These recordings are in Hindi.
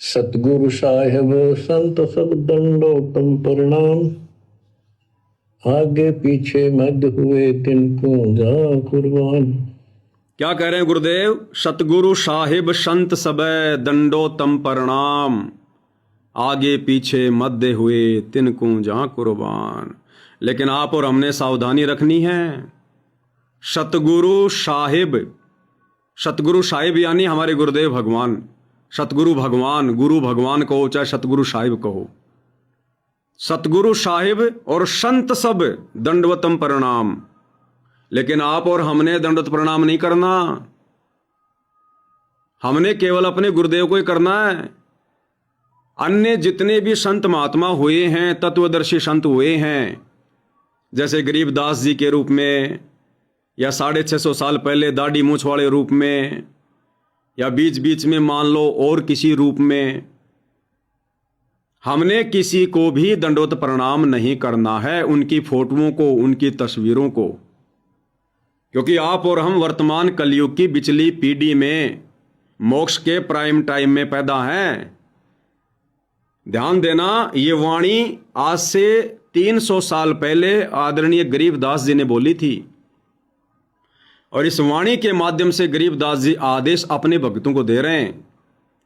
सतगुरु साहिब संत सब दंडोतम प्रणाम। आगे पीछे मध्य हुए तिनको जा कुर्बान। क्या कह रहे हैं गुरुदेव? सतगुरु साहिब संत सबे दंडोतम प्रणाम, आगे पीछे मध्य हुए तिनको जहां कुर्बान। लेकिन आप और हमने सावधानी रखनी है। सतगुरु साहिब, सतगुरु साहिब यानी हमारे गुरुदेव भगवान। सतगुरु भगवान, गुरु भगवान कहो चाहे सतगुरु साहिब कहो। सतगुरु साहिब और संत सब दंडवतम प्रणाम। लेकिन आप और हमने दंडवत प्रणाम नहीं करना। हमने केवल अपने गुरुदेव को ही करना है। अन्य जितने भी संत महात्मा हुए हैं, तत्वदर्शी संत हुए हैं, जैसे गरीबदास जी के रूप में, या 650 साल पहले दाढ़ी मूछ वाले रूप में, या बीच बीच में मान लो और किसी रूप में, हमने किसी को भी दंडवत प्रणाम नहीं करना है। उनकी फोटोओं को, उनकी तस्वीरों को, क्योंकि आप और हम वर्तमान कलयुग की बिचली पीढ़ी में मोक्ष के प्राइम टाइम में पैदा हैं। ध्यान देना, ये वाणी आज से 300 साल पहले आदरणीय गरीबदास जी ने बोली थी, और इस वाणी के माध्यम से गरीबदास जी आदेश अपने भक्तों को दे रहे हैं,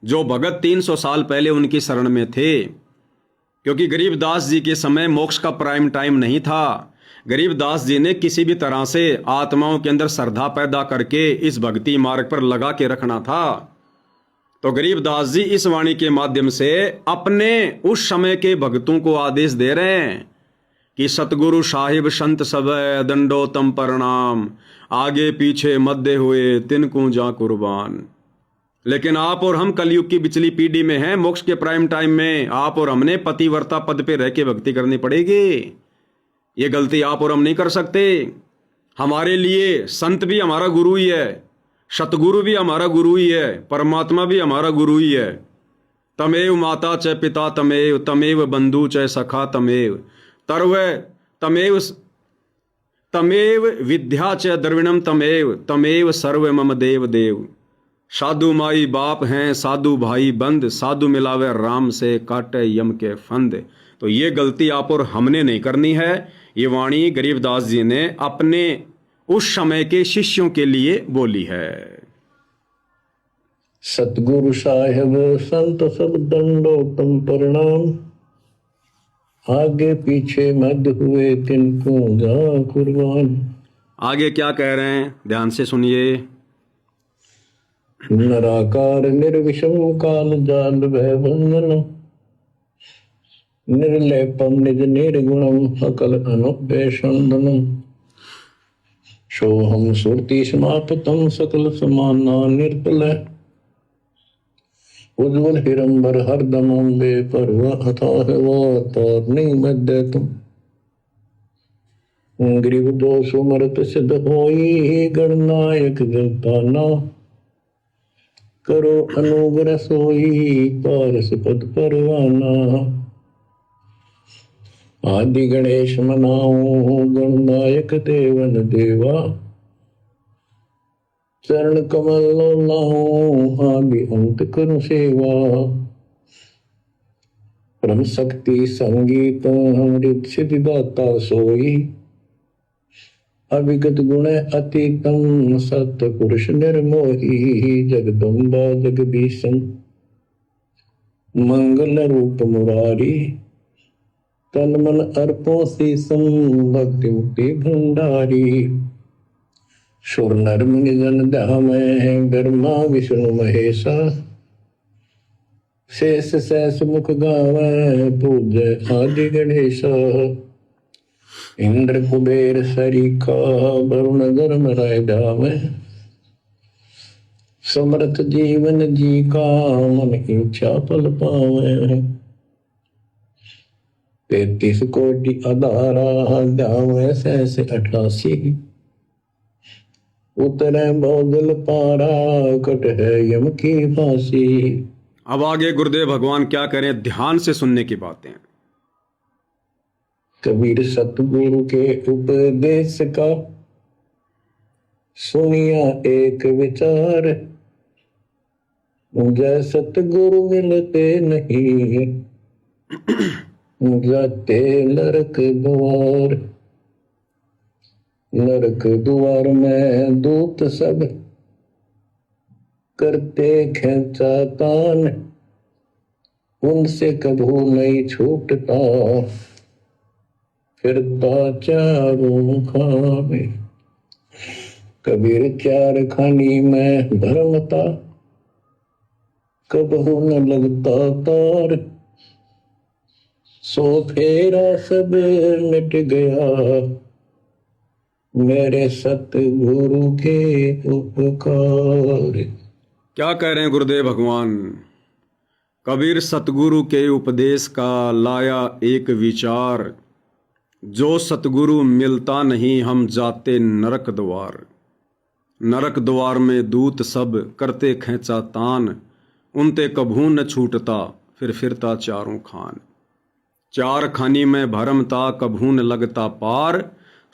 जो भगत 300 साल पहले उनकी शरण में थे। क्योंकि गरीबदास जी के समय मोक्ष का प्राइम टाइम नहीं था। गरीबदास जी ने किसी भी तरह से आत्माओं के अंदर श्रद्धा पैदा करके इस भक्ति मार्ग पर लगा के रखना था। तो गरीबदास जी इस वाणी के माध्यम से अपने उस समय के भक्तों को आदेश दे रहे हैं कि सतगुरु साहिब संत सब दंडोतम प्रणाम, आगे पीछे मध्य हुए तिनको जा कुर्बान। लेकिन आप और हम कलयुग की बिचली पीढ़ी में हैं। मोक्ष के प्राइम टाइम में आप और हमने पतिव्रता पद पे रह के भक्ति करनी पड़ेगी। ये गलती आप और हम नहीं कर सकते। हमारे लिए संत भी हमारा गुरु ही है, सतगुरु भी हमारा गुरु ही है, परमात्मा भी हमारा गुरु ही है। तमेव माता च पिता तमेव, तमेव बंधु च सखा तमेव, तर्व तमेव तमेव विद्या च द्रविणम तमेव, तमेव सर्व मम देव देव। साधु माई बाप हैं, साधु भाई बंद, साधु मिलावे राम से काटे यम के फंद। तो ये गलती आप और हमने नहीं करनी है। ये वाणी गरीबदास जी ने अपने उस समय के शिष्यों के लिए बोली है। सतगुरु साहिब संत सब दंडोतम प्रणाम, आगे पीछे मध्य हुए तिनको जा कुर्बान। आगे क्या कह रहे हैं, ध्यान से सुनिए। निराकार निर्विषम काल जाल भय बंधन, निर्लेपम निज निर्गुणम सकल अनुपेशंदनम। सोहम सुरति समापतम सकल समाना निर्तल, उज्ज्वल हिरंबर हरदम अम्बे पर्व अथाह वातारणी मध्य तुम। ग्रीव दोष सुमरत सिद्ध होई, गणनायक गणताना। करो अनुग्रह सोई, पारस पद परवाना। आदि गणेश मनाओ, गणनायक देवन देवा। चरण कमल लाओ, आदि अंत करो सेवा। परम शक्ति संगीत अमृत सिद्धि दाता सोई। अविगत गुण अतीतम सत्य पुरुष निर्मोही। जगदम्बा जगदीशम मंगल रूप मुरारी। तन मन अर्पो शीसम भक्ति मुक्ति भंडारी। सुर नर मुनि जन धामै, ब्रह्मा विष्णु महेशा। शेष सहस मुख गावै, पूजै आदि गणेशा। इंद्र कुबेर सरीखा, वरुण धर्म राय धामै। समर्थ जीवन जी का, मन इच्छा फल पावै। 33 कोटि अधारा, धामै सहस 88। उतरै भौगल पारा, कट है यम की फांसी। अब आगे गुरुदेव भगवान क्या करें, ध्यान से सुनने की बातें। कबीर सतगुरु के उपदेश का, सुनिया एक विचार। मुझे सतगुरु मिलते नहीं, जाते नरक द्वार। नरक द्वार में दूत सब करते खेचा तान, उनसे कभू नहीं छूटता फिरता चारों खाने। कबीर चार खानी में भरमता, कबहू न लगता तार। सो फेरा सब मिट गया, मेरे सतगुरु के उपकार। क्या कह रहे हैं गुरुदेव भगवान? कबीर सतगुरु के उपदेश का लाया एक विचार, जो सतगुरु मिलता नहीं हम जाते नरक द्वार। नरक द्वार में दूत सब करते खेचा तान, उनते कभू न छूटता फिर फिरता चारों खान। चार खानी में भरमता कभू न लगता पार।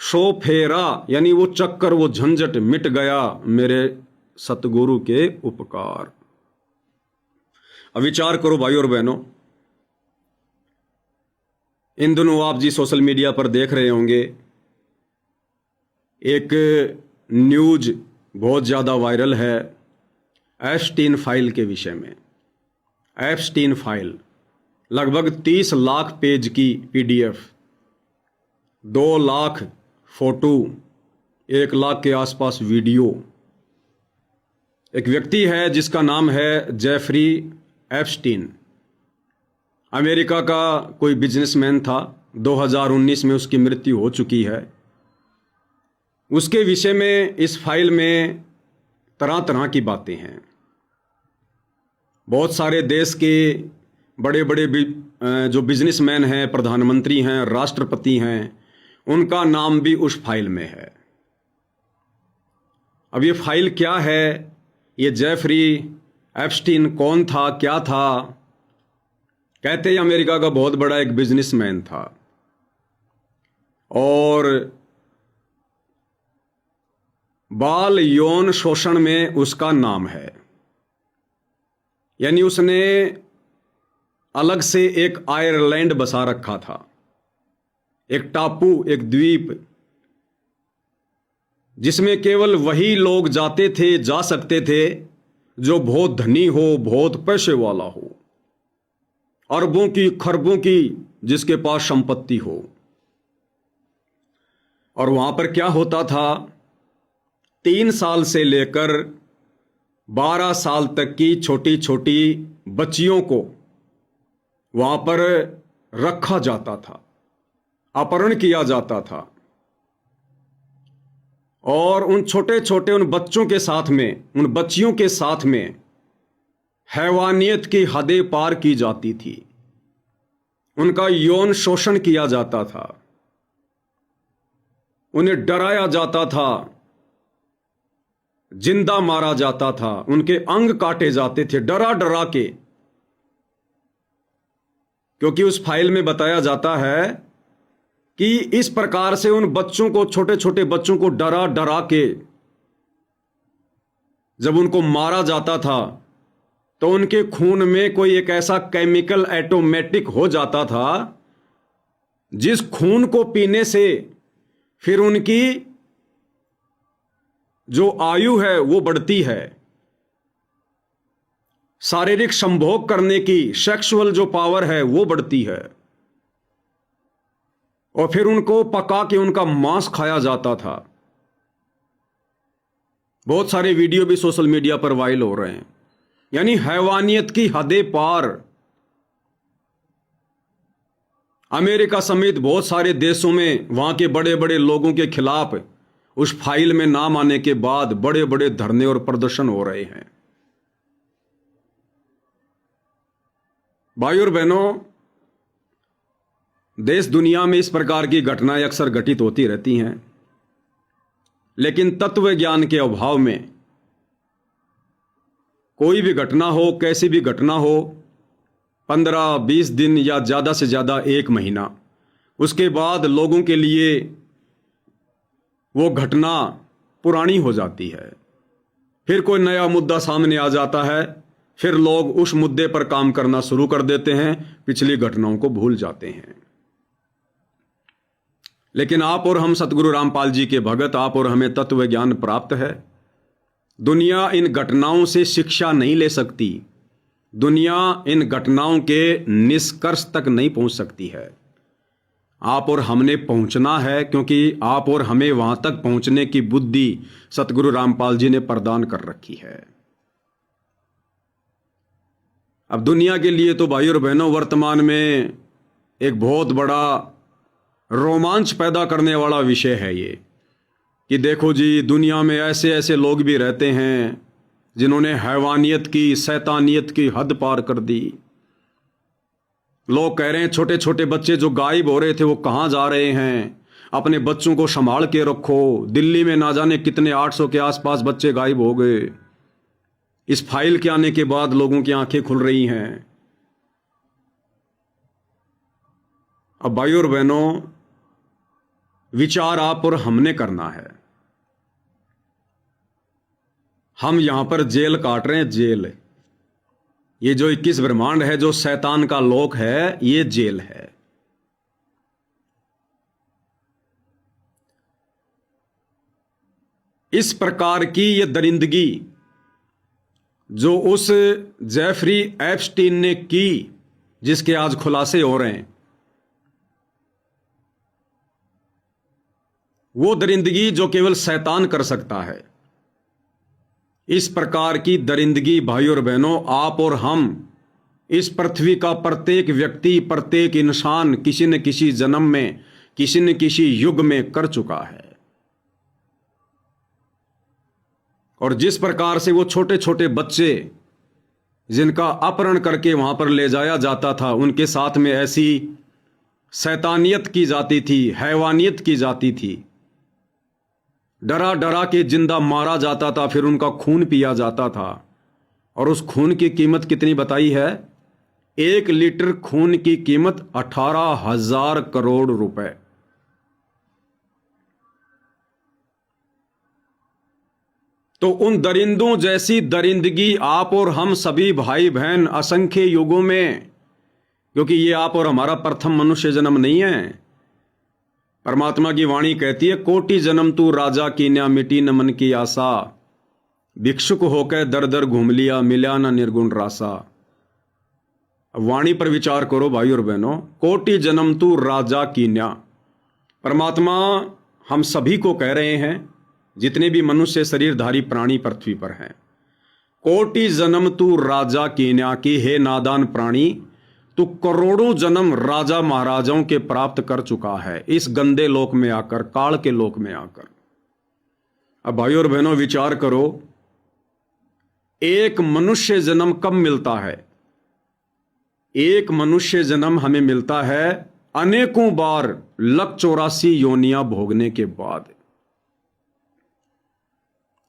सो फेरा यानी वो चक्कर वो झंझट मिट गया, मेरे सतगुरु के उपकार। अब विचार करो भाई और बहनों, इन दिनों आप जी सोशल मीडिया पर देख रहे होंगे एक न्यूज बहुत ज़्यादा वायरल है एप्स्टीन फाइल के विषय में। एप्स्टीन फाइल लगभग 30 लाख पेज की पीडीएफ, 2 लाख फोटो, 1 लाख के आसपास वीडियो। एक व्यक्ति है जिसका नाम है जेफरी एप्स्टीन, अमेरिका का कोई बिजनेसमैन था। 2019 में उसकी मृत्यु हो चुकी है। उसके विषय में इस फाइल में तरह तरह की बातें हैं। बहुत सारे देश के बड़े बड़े जो बिजनेसमैन हैं, प्रधानमंत्री हैं, राष्ट्रपति हैं, उनका नाम भी उस फाइल में है। अब ये फाइल क्या है, ये जेफरी एप्स्टीन कौन था, क्या था? कहते हैं अमेरिका का बहुत बड़ा एक बिजनेसमैन था और बाल यौन शोषण में उसका नाम है। यानी उसने अलग से एक आयरलैंड बसा रखा था, एक टापू, एक द्वीप, जिसमें केवल वही लोग जाते थे, जा सकते थे जो बहुत धनी हो, बहुत पैसे वाला हो, अरबों की खरबों की जिसके पास संपत्ति हो। और वहां पर क्या होता था, 3 साल से लेकर 12 साल तक की छोटी छोटी बच्चियों को वहां पर रखा जाता था, अपहरण किया जाता था और उन छोटे छोटे उन बच्चों के साथ में, उन बच्चियों के साथ में हैवानियत की हदें पार की जाती थी। उनका यौन शोषण किया जाता था, उन्हें डराया जाता था, जिंदा मारा जाता था, उनके अंग काटे जाते थे डरा डरा के। क्योंकि उस फाइल में बताया जाता है कि इस प्रकार से उन बच्चों को, छोटे छोटे बच्चों को डरा डरा के जब उनको मारा जाता था तो उनके खून में कोई एक ऐसा केमिकल ऑटोमेटिक हो जाता था जिस खून को पीने से फिर उनकी जो आयु है वो बढ़ती है, शारीरिक संभोग करने की सेक्सुअल जो पावर है वो बढ़ती है, और फिर उनको पका के उनका मांस खाया जाता था। बहुत सारे वीडियो भी सोशल मीडिया पर वायरल हो रहे हैं। यानी हैवानियत की हदें पार। अमेरिका समेत बहुत सारे देशों में वहां के बड़े बड़े लोगों के खिलाफ उस फाइल में नाम आने के बाद बड़े बड़े धरने और प्रदर्शन हो रहे हैं। भाई और बहनों, देश दुनिया में इस प्रकार की घटनाएं अक्सर घटित होती रहती हैं, लेकिन तत्व ज्ञान के अभाव में कोई भी घटना हो, कैसी भी घटना हो, 15-20 दिन या ज़्यादा से ज़्यादा 1 महीना, उसके बाद लोगों के लिए वो घटना पुरानी हो जाती है। फिर कोई नया मुद्दा सामने आ जाता है, फिर लोग उस मुद्दे पर काम करना शुरू कर देते हैं, पिछली घटनाओं को भूल जाते हैं। लेकिन आप और हम सतगुरु रामपाल जी के भगत, आप और हमें तत्व ज्ञान प्राप्त है। दुनिया इन घटनाओं से शिक्षा नहीं ले सकती, दुनिया इन घटनाओं के निष्कर्ष तक नहीं पहुंच सकती है। आप और हमने पहुंचना है, क्योंकि आप और हमें वहां तक पहुंचने की बुद्धि सतगुरु रामपाल जी ने प्रदान कर रखी है। अब दुनिया के लिए तो भाई और बहनों वर्तमान में एक बहुत बड़ा रोमांच पैदा करने वाला विषय है ये, कि देखो जी, दुनिया में ऐसे ऐसे लोग भी रहते हैं जिन्होंने हैवानियत की, शैतानियत की हद पार कर दी। लोग कह रहे हैं छोटे छोटे बच्चे जो गायब हो रहे थे वो कहाँ जा रहे हैं, अपने बच्चों को संभाल के रखो। दिल्ली में ना जाने कितने 800 के आसपास बच्चे गायब हो गए। इस फाइल के आने के बाद लोगों की आंखें खुल रही हैं। अब भाई और बहनों, विचार आप और हमने करना है। हम यहां पर जेल काट रहे हैं, जेल। ये जो 21 ब्रह्मांड है, जो शैतान का लोक है, ये जेल है। इस प्रकार की ये दरिंदगी जो उस जेफरी एप्स्टीन ने की, जिसके आज खुलासे हो रहे हैं, वो दरिंदगी जो केवल शैतान कर सकता है। इस प्रकार की दरिंदगी भाई और बहनों, आप और हम, इस पृथ्वी का प्रत्येक व्यक्ति, प्रत्येक इंसान किसी न किसी जन्म में, किसी न किसी युग में कर चुका है। और जिस प्रकार से वो छोटे छोटे बच्चे जिनका अपहरण करके वहां पर ले जाया जाता था, उनके साथ में ऐसी शैतानियत की जाती थी, हैवानियत की जाती थी, डरा डरा के जिंदा मारा जाता था, फिर उनका खून पिया जाता था। और उस खून की कीमत कितनी बताई है? 1 लीटर खून की कीमत 18,000 करोड़ रुपए। तो उन दरिंदों जैसी दरिंदगी आप और हम सभी भाई बहन असंख्य युगों में, क्योंकि ये आप और हमारा प्रथम मनुष्य जन्म नहीं है। परमात्मा की वाणी कहती है, कोटि जन्म तू राजा कीन्या, मिटी न मन की आशा, भिक्षुक होकर दर दर घूम लिया, मिला न निर्गुण रासा। वाणी पर विचार करो भाई और बहनों, कोटि जन्म तू राजा कीन्या। परमात्मा हम सभी को कह रहे हैं, जितने भी मनुष्य शरीरधारी प्राणी पृथ्वी पर हैं, कोटि जन्म तू राजा कीन्या, की हे नादान प्राणी, तू करोड़ों जन्म राजा महाराजाओं के प्राप्त कर चुका है इस गंदे लोक में आकर, काल के लोक में आकर। अब भाई और बहनों विचार करो, एक मनुष्य जन्म कब मिलता है? एक मनुष्य जन्म हमें मिलता है अनेकों बार 184 योनियां भोगने के बाद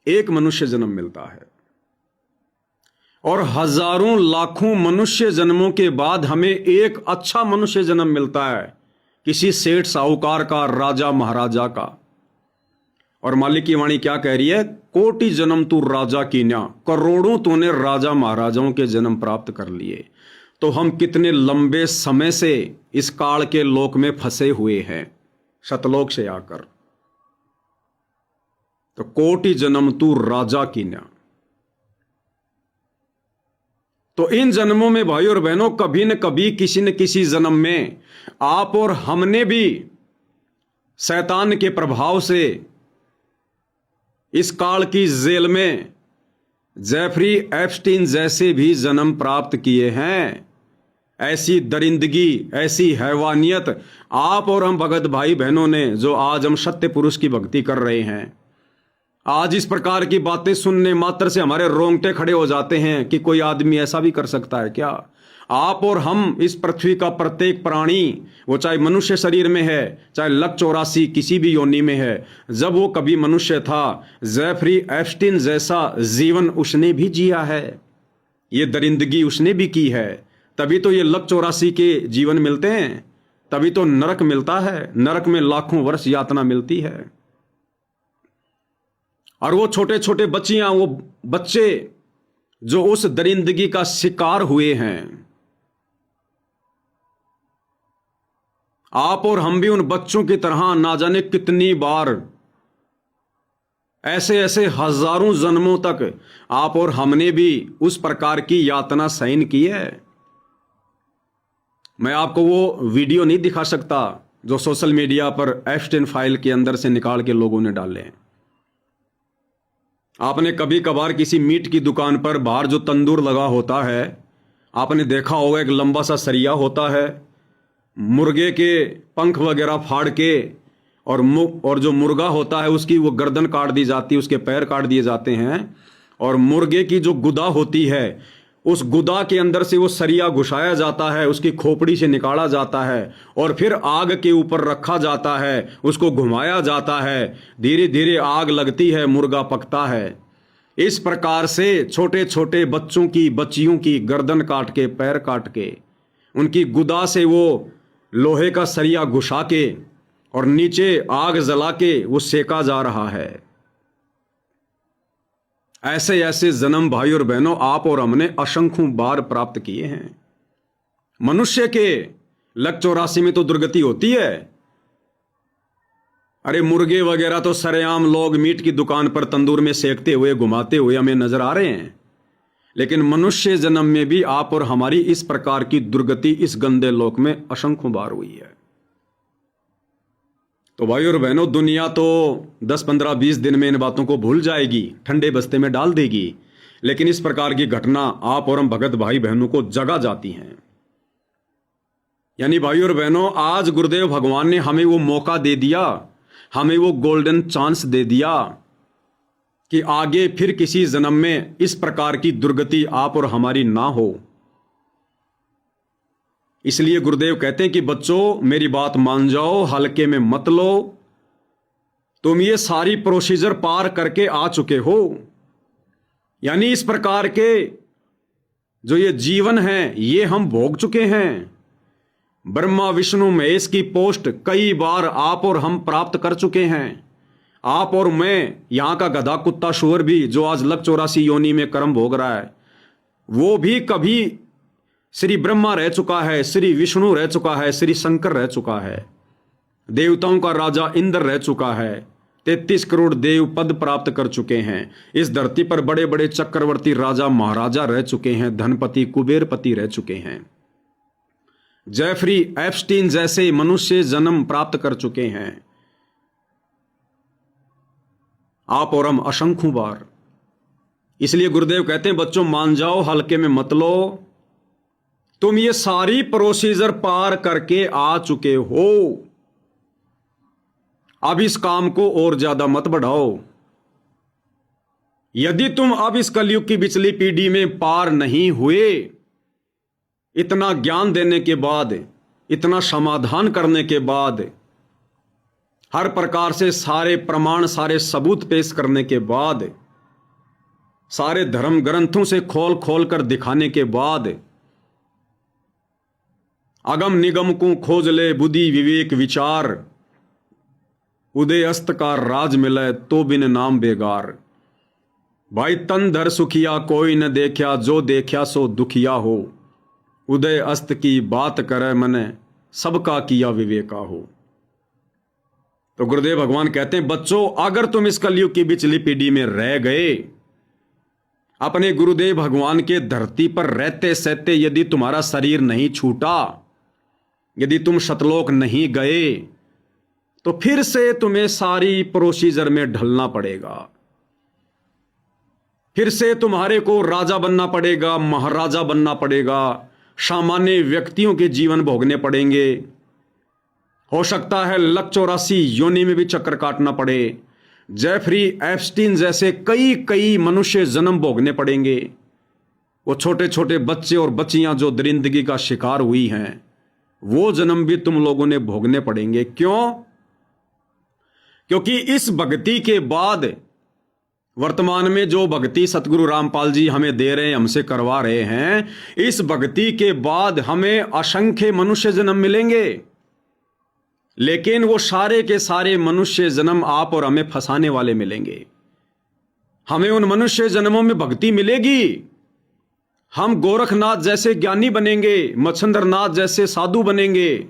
एक मनुष्य जन्म मिलता है। और हजारों लाखों मनुष्य जन्मों के बाद हमें एक अच्छा मनुष्य जन्म मिलता है, किसी सेठ साहूकार का, राजा महाराजा का। और मालिक की वाणी क्या कह रही है? कोटि जन्म तू राजा कीन्या, करोड़ों तूने राजा महाराजाओं के जन्म प्राप्त कर लिए। तो हम कितने लंबे समय से इस काल के लोक में फंसे हुए हैं, सतलोक से आकर। तो कोटि जन्म तू राजा कीन्या। तो इन जन्मों में भाई और बहनों, कभी न कभी, किसी न किसी जन्म में आप और हमने भी शैतान के प्रभाव से इस काल की जेल में जेफरी एप्स्टीन जैसे भी जन्म प्राप्त किए हैं। ऐसी दरिंदगी, ऐसी हैवानियत आप और हम भगत भाई बहनों ने, जो आज हम सत्य पुरुष की भक्ति कर रहे हैं, आज इस प्रकार की बातें सुनने मात्र से हमारे रोंगटे खड़े हो जाते हैं कि कोई आदमी ऐसा भी कर सकता है क्या? आप और हम, इस पृथ्वी का प्रत्येक प्राणी, वो चाहे मनुष्य शरीर में है, चाहे 184 किसी भी योनि में है, जब वो कभी मनुष्य था, जेफरी एप्स्टीन जैसा जीवन उसने भी जिया है, ये दरिंदगी उसने भी की है। तभी तो ये 184 के जीवन मिलते हैं, तभी तो नरक मिलता है, नरक में लाखों वर्ष यातना मिलती है। और वो छोटे छोटे बच्चियां, वो बच्चे जो उस दरिंदगी का शिकार हुए हैं। आप और हम भी उन बच्चों की तरह ना जाने कितनी बार, ऐसे ऐसे हजारों जन्मों तक आप और हमने भी उस प्रकार की यातना सहन की है। मैं आपको वो वीडियो नहीं दिखा सकता जो सोशल मीडिया पर एप्स्टाइन फाइल के अंदर से निकाल के लोगों ने डाले हैं। आपने कभी कभार किसी मीट की दुकान पर बाहर जो तंदूर लगा होता है, आपने देखा होगा एक लंबा सा सरिया होता है, मुर्गे के पंख वगैरह फाड़ के और जो मुर्गा होता है उसकी वो गर्दन काट दी जाती है, उसके पैर काट दिए जाते हैं, और मुर्गे की जो गुदा होती है उस गुदा के अंदर से वो सरिया घुसाया जाता है, उसकी खोपड़ी से निकाला जाता है और फिर आग के ऊपर रखा जाता है, उसको घुमाया जाता है, धीरे धीरे आग लगती है, मुर्गा पकता है। इस प्रकार से छोटे छोटे बच्चों की, बच्चियों की गर्दन काट के, पैर काट के, उनकी गुदा से वो लोहे का सरिया घुसा के और नीचे आग जला के वो सेका जा रहा है। ऐसे ऐसे जन्म भाई और बहनों आप और हमने असंख्यों बार प्राप्त किए हैं। मनुष्य के लक 84 में तो दुर्गति होती है। अरे मुर्गे वगैरह तो सरेआम लोग मीट की दुकान पर तंदूर में सेकते हुए, घुमाते हुए हमें नजर आ रहे हैं, लेकिन मनुष्य जन्म में भी आप और हमारी इस प्रकार की दुर्गति इस गंदे लोक में असंख्यों बार हुई है। तो भाई और बहनों, दुनिया तो 10, 15, 20 दिन में इन बातों को भूल जाएगी, ठंडे बस्ते में डाल देगी, लेकिन इस प्रकार की घटना आप और हम भगत भाई बहनों को जगा जाती हैं। यानी भाई और बहनों, आज गुरुदेव भगवान ने हमें वो मौका दे दिया, हमें वो गोल्डन चांस दे दिया कि आगे फिर किसी जन्म में इस प्रकार की दुर्गति आप और हमारी ना हो। इसलिए गुरुदेव कहते हैं कि बच्चों मेरी बात मान जाओ, हल्के में मत लो। तुम ये सारी प्रोसीजर पार करके आ चुके हो। यानी इस प्रकार के जो ये जीवन है ये हम भोग चुके हैं। ब्रह्मा विष्णु महेश की पोस्ट कई बार आप और हम प्राप्त कर चुके हैं। आप और मैं, यहां का गधा कुत्ता शुअर भी जो आज लक 84 योनि में कर्म भोग रहा है, वो भी कभी श्री ब्रह्मा रह चुका है, श्री विष्णु रह चुका है, श्री शंकर रह चुका है, देवताओं का राजा इंद्र रह चुका है, 33 करोड़ देव पद प्राप्त कर चुके हैं। इस धरती पर बड़े बड़े चक्रवर्ती राजा महाराजा रह चुके हैं, धनपति कुबेरपति रह चुके हैं, जेफरी एप्स्टीन जैसे मनुष्य जन्म प्राप्त कर चुके हैं। आप और हम असंख्यों बार। इसलिए गुरुदेव कहते हैं बच्चों मान जाओ, हल्के में मत लो। तुम ये सारी प्रोसीजर पार करके आ चुके हो। अब इस काम को और ज्यादा मत बढ़ाओ। यदि तुम अब इस कलयुग की पिछली पीढ़ी में पार नहीं हुए, इतना ज्ञान देने के बाद, इतना समाधान करने के बाद, हर प्रकार से सारे प्रमाण, सारे सबूत पेश करने के बाद, सारे धर्म ग्रंथों से खोल खोल कर दिखाने के बाद, अगम निगम को खोज ले बुद्धि विवेक विचार, उदय अस्त का राज मिले तो बिन नाम बेगार। भाई तन धर सुखिया कोई न देखा, जो देखा सो दुखिया हो, उदय अस्त की बात करे मने सबका किया विवेका हो। तो गुरुदेव भगवान कहते हैं बच्चों, अगर तुम इस कलयुग की पिछली पीढ़ी में रह गए, अपने गुरुदेव भगवान के धरती पर रहते सहते यदि तुम्हारा शरीर नहीं छूटा, यदि तुम सतलोक नहीं गए, तो फिर से तुम्हें सारी प्रोसीजर में ढलना पड़ेगा। फिर से तुम्हारे को राजा बनना पड़ेगा, महाराजा बनना पड़ेगा, सामान्य व्यक्तियों के जीवन भोगने पड़ेंगे। हो सकता है लक 84 योनि में भी चक्कर काटना पड़े, जेफरी एप्स्टीन जैसे कई कई मनुष्य जन्म भोगने पड़ेंगे। वो छोटे छोटे बच्चे और बच्चियां जो दरिंदगी का शिकार हुई हैं, वो जन्म भी तुम लोगों ने भोगने पड़ेंगे। क्यों? क्योंकि इस भक्ति के बाद, वर्तमान में जो भक्ति सतगुरु रामपाल जी हमें दे रहे हैं, हमसे करवा रहे हैं, इस भक्ति के बाद हमें असंख्य मनुष्य जन्म मिलेंगे। लेकिन वो सारे के सारे मनुष्य जन्म आप और हमें फंसाने वाले मिलेंगे। हमें उन मनुष्य जन्मों में भक्ति मिलेगी, हम गोरखनाथ जैसे ज्ञानी बनेंगे, मच्छंद्रनाथ जैसे साधु बनेंगे,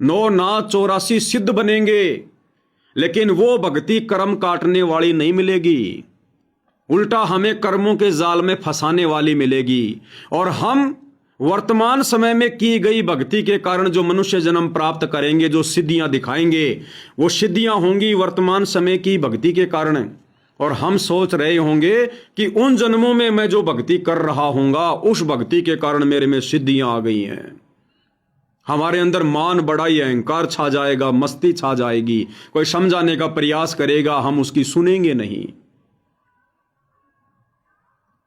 9 नाथ 84 सिद्ध बनेंगे, लेकिन वो भक्ति कर्म काटने वाली नहीं मिलेगी। उल्टा हमें कर्मों के जाल में फंसाने वाली मिलेगी। और हम वर्तमान समय में की गई भक्ति के कारण जो मनुष्य जन्म प्राप्त करेंगे, जो सिद्धियां दिखाएंगे, वो सिद्धियां होंगी वर्तमान समय की भक्ति के कारण। और हम सोच रहे होंगे कि उन जन्मों में मैं जो भक्ति कर रहा हूंगा, उस भक्ति के कारण मेरे में सिद्धियां आ गई हैं। हमारे अंदर मान बड़ाई अहंकार छा जाएगा, मस्ती छा जाएगी। कोई समझाने का प्रयास करेगा, हम उसकी सुनेंगे नहीं।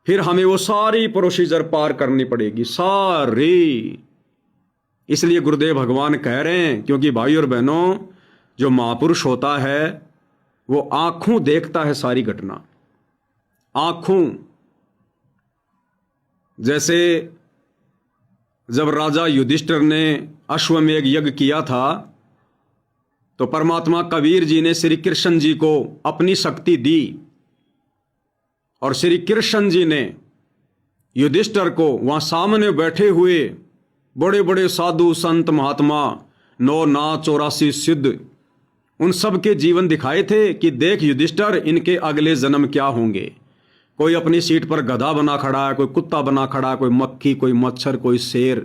फिर हमें वो सारी प्रोसीजर पार करनी पड़ेगी, सारी। इसलिए गुरुदेव भगवान कह रहे हैं, क्योंकि भाई और बहनों, जो महापुरुष होता है वो आंखों देखता है सारी घटना, आंखों। जैसे जब राजा युधिष्ठिर ने अश्वमेध यज्ञ किया था, तो परमात्मा कबीर जी ने श्री कृष्ण जी को अपनी शक्ति दी, और श्री कृष्ण जी ने युधिष्ठिर को वहां सामने बैठे हुए बड़े बड़े साधु संत महात्मा, 9 नाथ 84 सिद्ध, उन सब के जीवन दिखाए थे कि देख युधिष्ठिर, इनके अगले जन्म क्या होंगे। कोई अपनी सीट पर गधा बना खड़ा है, कोई कुत्ता बना खड़ा है, कोई मक्खी, कोई मच्छर, कोई शेर।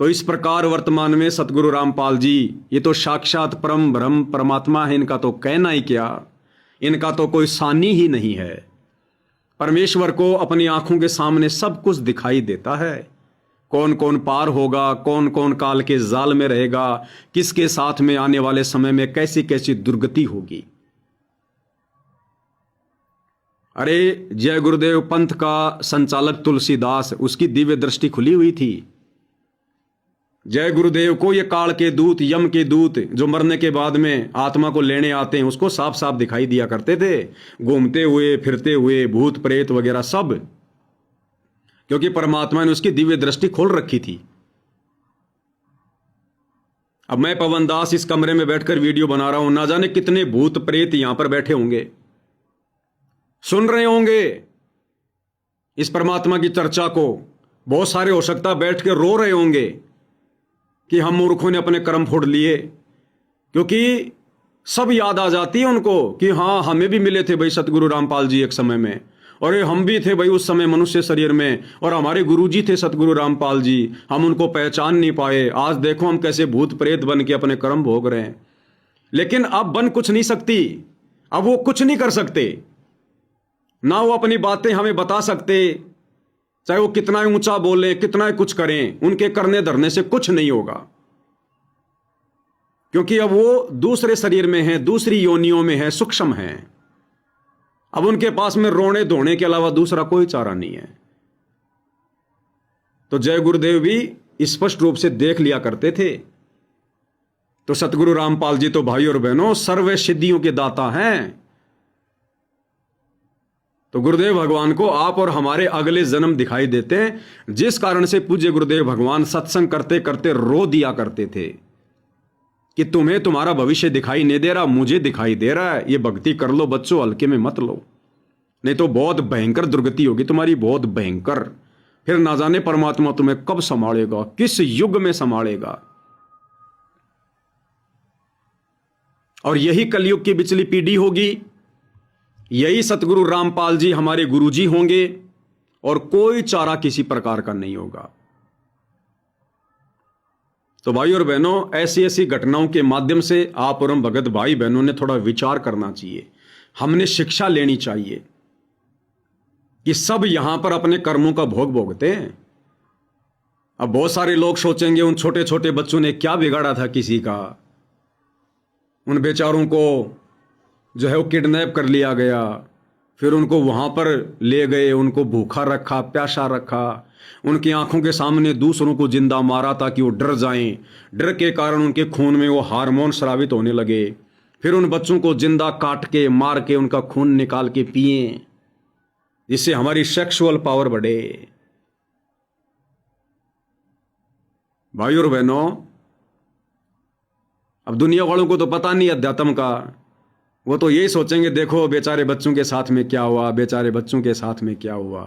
तो इस प्रकार वर्तमान में सतगुरु रामपाल जी, ये तो साक्षात परम ब्रह्म परमात्मा है, इनका तो कहना ही क्या, इनका तो कोई सानी ही नहीं है। परमेश्वर को अपनी आंखों के सामने सब कुछ दिखाई देता है। कौन कौन पार होगा, कौन कौन काल के जाल में रहेगा, किसके साथ में आने वाले समय में कैसी कैसी दुर्गति होगी। अरे जय गुरुदेव पंथ का संचालक तुलसीदास, उसकी दिव्य दृष्टि खुली हुई थी। जय गुरुदेव को ये काल के दूत, यम के दूत, जो मरने के बाद में आत्मा को लेने आते हैं, उसको साफ साफ दिखाई दिया करते थे, घूमते हुए फिरते हुए, भूत प्रेत वगैरह सब, क्योंकि परमात्मा ने उसकी दिव्य दृष्टि खोल रखी थी। अब मैं पवन दास इस कमरे में बैठकर वीडियो बना रहा हूं, ना जाने कितने भूत प्रेत यहां पर बैठे होंगे, सुन रहे होंगे इस परमात्मा की चर्चा को। बहुत सारे हो सकता बैठ के रो रहे होंगे कि हम मूर्खों ने अपने कर्म फोड़ लिए, क्योंकि सब याद आ जाती है उनको कि हाँ, हमें भी मिले थे भाई सतगुरु रामपाल जी एक समय में, और हम भी थे भाई उस समय मनुष्य शरीर में, और हमारे गुरुजी थे सतगुरु रामपाल जी, हम उनको पहचान नहीं पाए। आज देखो हम कैसे भूत प्रेत बन के अपने कर्म भोग रहे हैं। लेकिन अब बन कुछ नहीं सकती, अब वो कुछ नहीं कर सकते, ना वो अपनी बातें हमें बता सकते, चाहे वो कितना ऊंचा बोले, कितना कुछ करें, उनके करने धरने से कुछ नहीं होगा, क्योंकि अब वो दूसरे शरीर में है, दूसरी योनियों में है, सूक्ष्म है। अब उनके पास में रोने धोने के अलावा दूसरा कोई चारा नहीं है। तो जय गुरुदेव भी स्पष्ट रूप से देख लिया करते थे। तो सतगुरु रामपाल जी तो भाई और बहनों सर्व सिद्धियों के दाता हैं। तो गुरुदेव भगवान को आप और हमारे अगले जन्म दिखाई देते हैं, जिस कारण से पूज्य गुरुदेव भगवान सत्संग करते करते रो दिया करते थे कि तुम्हें तुम्हारा भविष्य दिखाई नहीं दे रहा, मुझे दिखाई दे रहा है, ये भक्ति कर लो बच्चों, हल्के में मत लो, नहीं तो बहुत भयंकर दुर्गति होगी तुम्हारी, बहुत भयंकर। फिर ना जाने परमात्मा तुम्हें कब संभालेगा, किस युग में संभालेगा। और यही कलयुग की बिचली पीढ़ी होगी, यही सतगुरु रामपाल जी हमारे गुरुजी होंगे, और कोई चारा किसी प्रकार का नहीं होगा। तो भाई और बहनों, ऐसी ऐसी घटनाओं के माध्यम से आप और हम भगत भाई बहनों ने थोड़ा विचार करना चाहिए, हमने शिक्षा लेनी चाहिए कि सब यहां पर अपने कर्मों का भोग भोगते हैं। अब बहुत सारे लोग सोचेंगे उन छोटे छोटे बच्चों ने क्या बिगाड़ा था किसी का, उन बेचारों को जो है वो किडनैप कर लिया गया, फिर उनको वहां पर ले गए, उनको भूखा रखा, प्यासा रखा, उनकी आंखों के सामने दूसरों को जिंदा मारा ताकि वो डर जाएं, डर के कारण उनके खून में वो हार्मोन स्रावित होने लगे, फिर उन बच्चों को जिंदा काट के मार के उनका खून निकाल के पिए, जिससे हमारी सेक्सुअल पावर बढ़े। भाई और बहनों, अब दुनिया वालों को तो पता नहीं अध्यात्म का, वो तो यही सोचेंगे देखो बेचारे बच्चों के साथ में क्या हुआ, बेचारे बच्चों के साथ में क्या हुआ।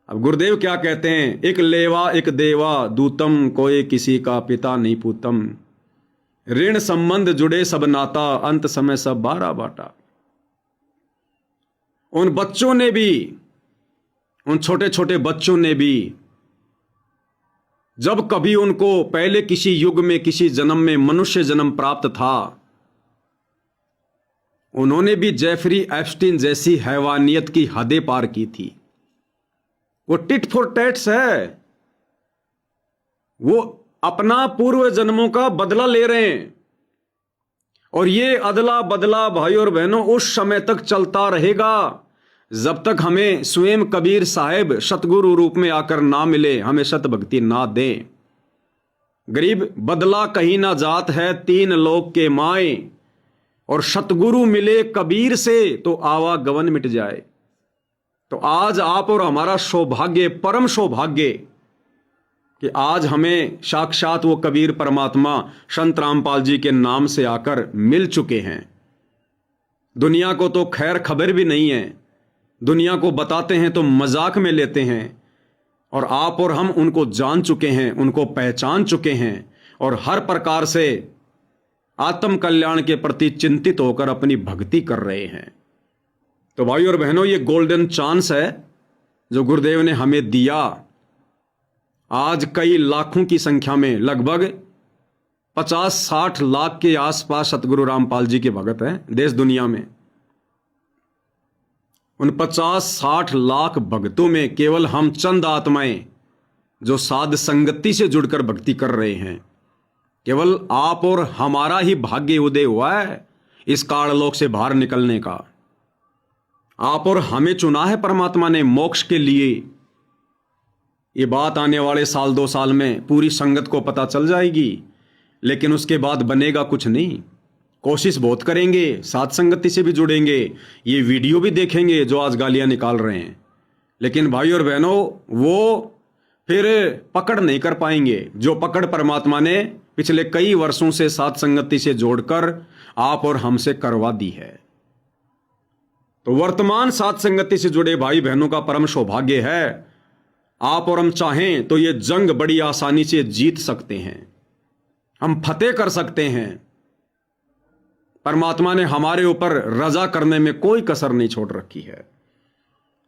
अब गुरुदेव क्या कहते हैं, एक लेवा एक देवा दूतम, कोई किसी का पिता नहीं पूतम, ऋण संबंध जुड़े सब नाता, अंत समय सब बारा बाटा। उन बच्चों ने भी, उन छोटे छोटे बच्चों ने भी, जब कभी उनको पहले किसी युग में किसी जन्म में मनुष्य जन्म प्राप्त था, उन्होंने भी जेफरी एप्स्टीन जैसी हैवानियत की हदें पार की थी। वो टिट फॉर टैट्स है, वो अपना पूर्व जन्मों का बदला ले रहे हैं। और ये अदला बदला भाई और बहनों उस समय तक चलता रहेगा जब तक हमें स्वयं कबीर साहेब सतगुरु रूप में आकर ना मिले, हमें सत भक्ति ना दें। गरीब बदला कहीं ना जात है, तीन लोक के माए, और सतगुरु मिले कबीर से तो आवागमन मिट जाए। तो आज आप और हमारा सौभाग्य, परम सौभाग्य, कि आज हमें साक्षात वो कबीर परमात्मा संत रामपाल जी के नाम से आकर मिल चुके हैं। दुनिया को तो खैर खबर भी नहीं है, दुनिया को बताते हैं तो मजाक में लेते हैं, और आप और हम उनको जान चुके हैं, उनको पहचान चुके हैं, और हर प्रकार से आत्म कल्याण के प्रति चिंतित होकर अपनी भक्ति कर रहे हैं। तो भाई और बहनों, ये गोल्डन चांस है जो गुरुदेव ने हमें दिया। आज कई लाखों की संख्या में, लगभग 50-60 लाख के आसपास सतगुरु रामपाल जी के भगत हैं देश दुनिया में। उन 50-60 लाख भक्तों में केवल हम चंद आत्माएं जो साध संगति से जुड़कर भक्ति कर रहे हैं, केवल आप और हमारा ही भाग्य उदय हुआ है इस काललोक से बाहर निकलने का। आप और हमें चुना है परमात्मा ने मोक्ष के लिए। ये बात आने वाले 1-2 साल में पूरी संगत को पता चल जाएगी, लेकिन उसके बाद बनेगा कुछ नहीं। कोशिश बहुत करेंगे, साथ संगति से भी जुड़ेंगे, ये वीडियो भी देखेंगे जो आज गालियां निकाल रहे हैं, लेकिन भाई और बहनों वो फिर पकड़ नहीं कर पाएंगे जो पकड़ परमात्मा ने पिछले कई वर्षों से साथ संगति से जोड़कर आप और हमसे करवा दी है। तो वर्तमान साथ संगति से जुड़े भाई बहनों का परम सौभाग्य है, आप और हम चाहें तो ये जंग बड़ी आसानी से जीत सकते हैं, हम फतेह कर सकते हैं। परमात्मा ने हमारे ऊपर रजा करने में कोई कसर नहीं छोड़ रखी है।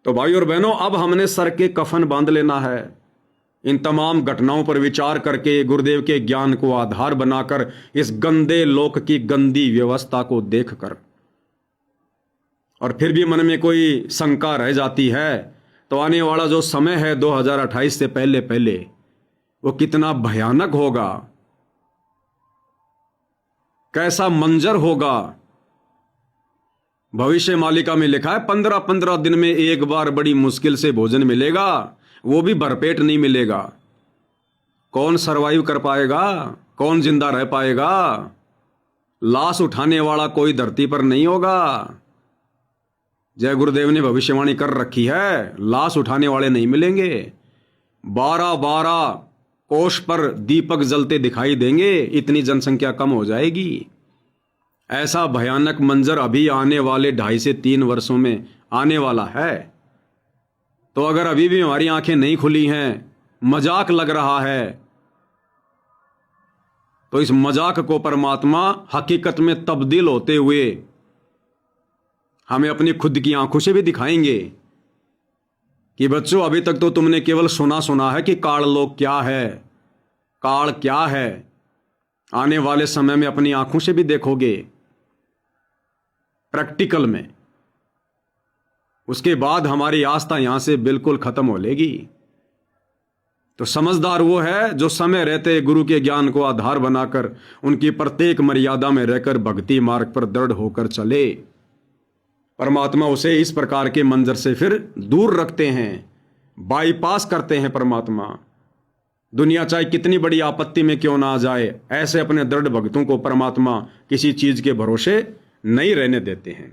तो भाई और बहनों, अब हमने सर के कफन बांध लेना है। इन तमाम घटनाओं पर विचार करके, गुरुदेव के ज्ञान को आधार बनाकर, इस गंदे लोक की गंदी व्यवस्था को देखकर, और फिर भी मन में कोई शंका रह जाती है, तो आने वाला जो समय है 2028 से पहले पहले, वो कितना भयानक होगा, कैसा मंजर होगा। भविष्य मालिका में लिखा है 15-15 दिन में एक बार बड़ी मुश्किल से भोजन मिलेगा, वो भी भरपेट नहीं मिलेगा। कौन सरवाइव कर पाएगा, कौन जिंदा रह पाएगा? लाश उठाने वाला कोई धरती पर नहीं होगा। जय गुरुदेव ने भविष्यवाणी कर रखी है, लाश उठाने वाले नहीं मिलेंगे। 12-12 कोष पर दीपक जलते दिखाई देंगे, इतनी जनसंख्या कम हो जाएगी। ऐसा भयानक मंजर अभी आने वाले 2.5 से 3 वर्षों में आने वाला है। तो अगर अभी भी हमारी आंखें नहीं खुली हैं, मजाक लग रहा है, तो इस मजाक को परमात्मा हकीकत में तब्दील होते हुए हमें अपनी खुद की आंखों से भी दिखाएंगे कि बच्चों, अभी तक तो तुमने केवल सुना है कि काल लोक क्या है, काल क्या है। आने वाले समय में अपनी आंखों से भी देखोगे, प्रैक्टिकल में। उसके बाद हमारी आस्था यहां से बिल्कुल खत्म हो लेगी। तो समझदार वो है जो समय रहते गुरु के ज्ञान को आधार बनाकर, उनकी प्रत्येक मर्यादा में रहकर भक्ति मार्ग पर दृढ़ होकर चले। परमात्मा उसे इस प्रकार के मंजर से फिर दूर रखते हैं, बाईपास करते हैं। परमात्मा दुनिया चाहे कितनी बड़ी आपत्ति में क्यों ना आ जाए, ऐसे अपने दृढ़ भक्तों को परमात्मा किसी चीज के भरोसे नहीं रहने देते हैं।